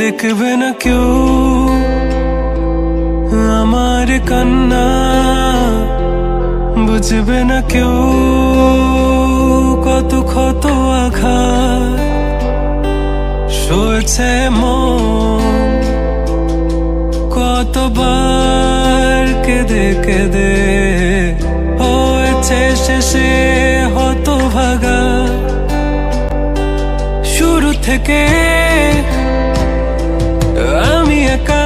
দেখবে না কেউ আমার কান্না, বুঝবে না কেউ কত ক্ষত আঘাত সয়েছে মন, কতবার কেঁদে কেঁদে হয়েছে শেষে হতভাগা। শুরু থেকে আমি একা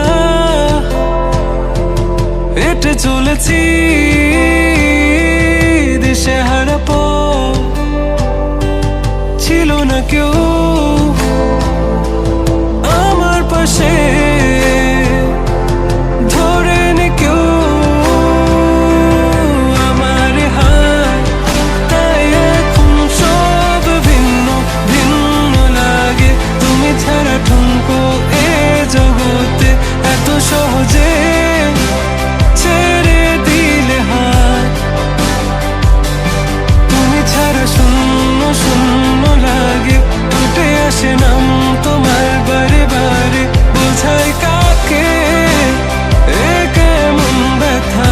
হেঁটে চলেছি দিশেহারা পথ, ছিল না কেউ আমার পাশে ধরে নে কেউ আমার হাত, তাই এখন সব ভিন্ন ভিন্ন লাগে। তুমি ছাড়া ঠুনকো এ জগতে এত সহজে ছেড়ে দিলে হাত, তুমি ছাড়া শূন্য শূন্য লাগে। উঠে আসে নাম তোমার বারে বারে, বোঝাই কাকে এ কেমন ব্যথা।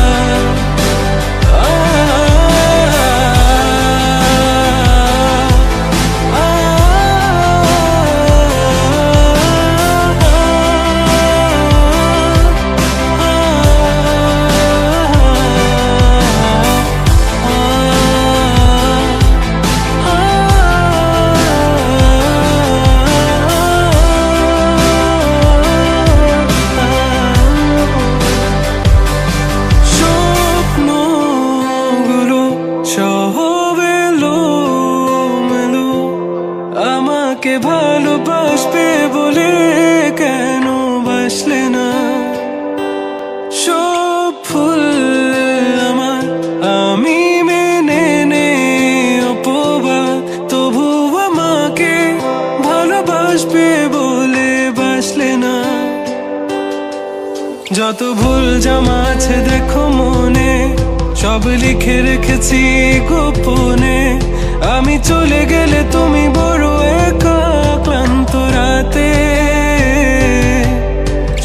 আমাকে ভালোবাসবে বলে কেন বাসলে না? সব ফুল আমার আমি মেনে নে অপবাদ, তবু আমাকে ভালোবাসবে বলে বাসলে না। যত ভুল জমা আছে দেখো মনে, সব লিখে রেখেছি গোপনে। আমি চলে গেলে তুমি বড় একা ক্লান্ত রাতে,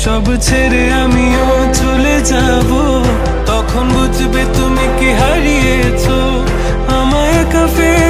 সব ছেড়ে আমিও চলে যাব, তখন বুঝবে তুমি কি হারিয়েছো আমায় একা ফেলে।